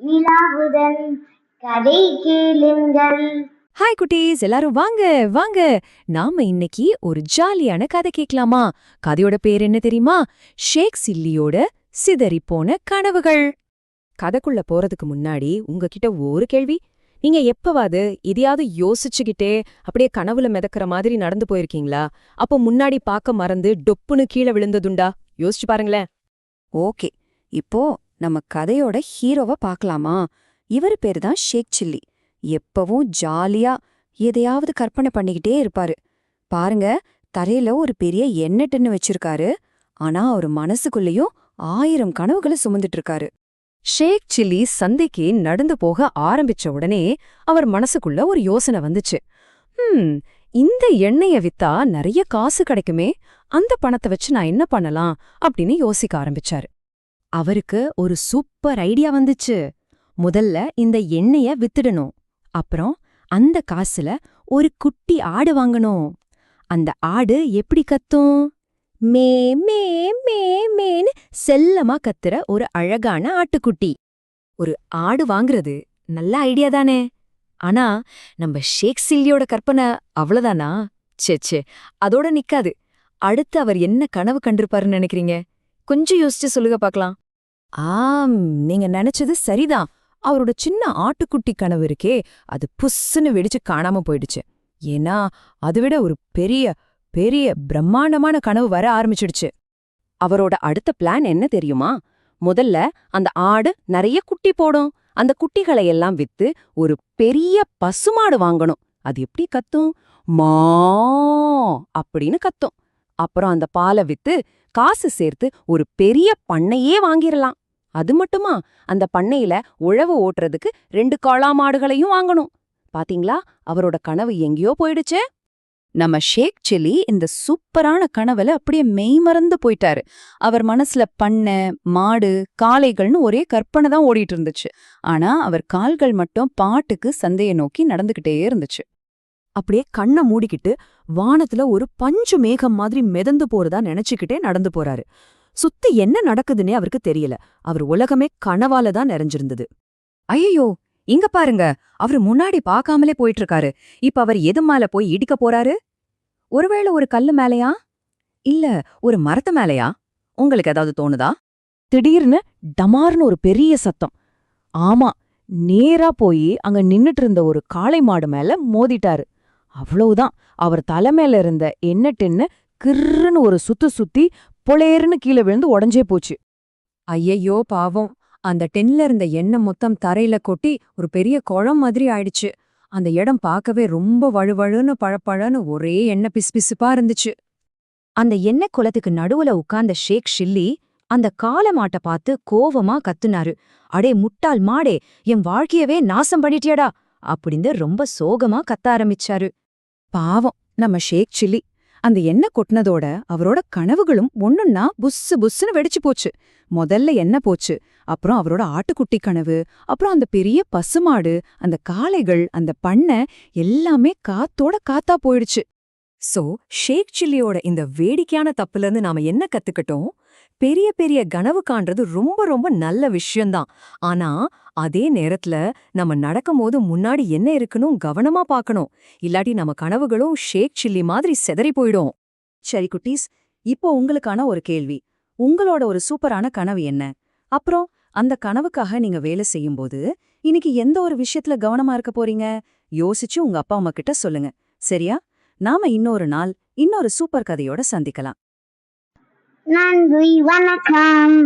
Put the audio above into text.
நிலாவுடன் கதை கேளுங்கள். ஹாய் குட்டீஸ், எல்லாரும் வாங்க வாங்க. நாம இன்னைக்கு ஒரு ஜாலியான கதை கேட்கலாமா? கதையோட பேர் என்ன தெரியுமா? ஷேக் சில்லியோட சிதறிப்போன கனவுகள். கதைக்குள்ள போறதுக்கு முன்னாடி உங்ககிட்ட ஒரு கேள்வி. நீங்க எப்பவாது எதையாவது யோசிச்சுக்கிட்டே அப்படியே கனவுல மிதக்கிற மாதிரி நடந்து போயிருக்கீங்களா? அப்போ முன்னாடி பார்க்க மறந்து டொப்புன்னு கீழே விழுந்ததுண்டா? யோசிச்சு பாருங்களேன். ஓகே, இப்போ நம்ம கதையோட ஹீரோவை பார்க்கலாமா? இவர் பேரு தான் ஷேக் சில்லி. எப்பவும் ஜாலியா எதையாவது கற்பனை பண்ணிக்கிட்டே இருப்பாரு. பாருங்க, தரையில ஒரு பெரிய எண்ணெய் டின்னு வச்சிருக்காரு. ஆனா அவர் மனசுக்குள்ளேயும் 1000 கனவுகளை சுமந்துட்டு இருக்காரு. ஷேக் சில்லி சந்தைக்கு நடந்து போக ஆரம்பிச்ச உடனே அவர் மனசுக்குள்ள ஒரு யோசனை வந்துச்சு. இந்த எண்ணெய வித்தா நிறைய காசு கிடைக்குமே, அந்த பணத்தை வச்சு நான் என்ன பண்ணலாம் அப்படின்னு யோசிக்க ஆரம்பிச்சாரு. அவருக்கு ஒரு சூப்பர் ஐடியா வந்துச்சு. முதல்ல இந்த எண்ணெய வித்துடணும். அப்புறம் அந்த காசுல ஒரு குட்டி ஆடு வாங்கணும். அந்த ஆடு எப்படி கத்தும்? மே மே மே மேன்னு செல்லமா கத்துற ஒரு அழகான ஆட்டுக்குட்டி. ஒரு ஆடு வாங்குறது நல்ல ஐடியா தானே? ஆனா நம்ம ஷேக் சில்லியோட கற்பனை அவ்வளவுதானா? சே, அதோட நிக்காது. அடுத்து அவர் என்ன கனவு கண்டிருப்பாருன்னு நினைக்கிறீங்க? கொஞ்சம் யோசிச்சு சொல்லுங்க பாக்கலாம். நீங்க நினைச்சது சரிதான். அவரோட சின்ன ஆட்டுக்குட்டி கனவு இருக்கே, அது புஸ்ஸுன்னு வெடிச்சு காணாம போயிடுச்சு. ஏன்னா அதை விட ஒரு பெரிய பெரிய பிரம்மாண்டமான கனவு வர ஆரம்பிச்சிடுச்சு. அவரோட அடுத்த பிளான் என்ன தெரியுமா? முதல்ல அந்த ஆடு நிறைய குட்டி போடும். அந்த குட்டிகளை எல்லாம் வித்து ஒரு பெரிய பசுமாடு வாங்கணும். அது எப்படி கத்தும்? மா அப்படின்னு கத்தும். அப்புறம் அந்த பாலை வித்து காசு சேர்த்து ஒரு பெரிய பண்ணையே வாங்கிரலாம். அது மட்டுமா, அந்த பண்ணையில உழவு ஓட்டுறதுக்கு 2 காளா மாடுகளையும் வாங்கணும். பாத்தீங்களா, அவரோட கனவு எங்கேயோ போயிடுச்சே. நம்ம ஷேக் சில்லி இந்த சூப்பரான கனவுல அப்படியே மெய்மறந்து போயிட்டாரு. அவர் மனசுல பண்ணை, மாடு, காளைகள்னு ஒரே கற்பனை தான் ஓடிட்டு இருந்துச்சு. ஆனா அவர் கால்கள் மட்டும் பாட்டுக்கு சந்தையை நோக்கி நடந்துகிட்டே இருந்துச்சு. அப்படியே கண்ணை மூடிக்கிட்டு வானத்துல ஒரு பஞ்சு மேகம் மாதிரி மிதந்து போறதா நினைச்சுக்கிட்டே நடந்து போறாரு. சுத்தி என்ன நடக்குதுன்னே அவருக்கு தெரியல. அவர் உலகமே கனவால தான் நிறைஞ்சிருந்தது. ஐயோ, இங்க பாருங்க, அவரு முன்னாடி பார்க்காமலே போயிட்டு இருக்காரு. இப்ப அவர் எது மேல போய் இடிக்க போறாரு? ஒருவேளை ஒரு கல்லு மேலையா, இல்ல ஒரு மரத்து மேலையா? உங்களுக்கு ஏதாவது தோணுதா? திடீர்னு டமார்னு ஒரு பெரிய சத்தம். ஆமா, நேரா போய் அங்க நின்னுட்டு இருந்த ஒரு காளை மாடு மேல மோதிட்டாரு. அவ்வளவுதான், அவர் தலைமையில இருந்த எண்ணெய் டின்னு கிர்ன்னு ஒரு சுத்தி பொளேர்னு கீழே விழுந்து உடஞ்சே போச்சு. ஐயையோ பாவம், அந்த டென்ல இருந்த எண்ணெய் மொத்தம் தரையில கொட்டி ஒரு பெரிய குளம் மாதிரி ஆயிடுச்சு. அந்த இடம் பார்க்கவே ரொம்ப வழுவழுன்னு பழப்பழன்னு ஒரே எண்ணெய் பிசுபிசுப்பா இருந்துச்சு. அந்த எண்ணெய் குளத்துக்கு நடுவுல உட்கார்ந்த ஷேக் சில்லி அந்த காளை மாட்டை பார்த்து கோவமா கத்துனாரு. அடே முட்டாள் மாடே, என் வாழ்க்கையவே நாசம் பண்ணிட்டியடா அப்படின்னு ரொம்ப சோகமா கத்த ஆரம்பிச்சாரு. பாவம் நம்ம ஷேக் சில்லி. அந்த எண்ணெய் கொட்டினதோட அவரோட கனவுகளும் ஒண்ணுன்னா புஸ்ஸு புஸ்ஸுன்னு வெடிச்சு போச்சு. முதல்ல எண்ணெய் போச்சு, அப்புறம் அவரோட ஆட்டுக்குட்டி கனவு, அப்புறம் அந்த பெரிய பசுமாடு, அந்த காளைகள், அந்த பண்ணை எல்லாமே காத்தோட காத்தா போயிடுச்சு. சோ ஷேக் சில்லியோட இந்த வேடிக்கையான தப்புல இருந்து நாம என்ன கத்துக்கிட்டோம்? பெரிய பெரிய கனவு காண்றது ரொம்ப ரொம்ப நல்ல விஷயம்தான். ஆனா அதே நேரத்துல நம்ம நடக்கும்போது முன்னாடி என்ன இருக்குன்னு கவனமா பார்க்கணும். இல்லாட்டி நம்ம கனவுகளும் ஷேக் சில்லி மாதிரி செதறி போயிடும். சரி குட்டீஸ், இப்போ உங்களுக்கான ஒரு கேள்வி. உங்களோட ஒரு சூப்பரான கனவு என்ன? அப்புறம் அந்த கனவுக்காக நீங்க வேலை செய்யும்போது இன்னைக்கு எந்த ஒரு விஷயத்துல கவனமா இருக்க போறீங்க? யோசிச்சு உங்க அப்பா அம்மா கிட்ட சொல்லுங்க. சரியா? நாம இன்னொரு நாள் இன்னொரு சூப்பர் கதையோட சந்திக்கலாம். நன்றி, வணக்கம்.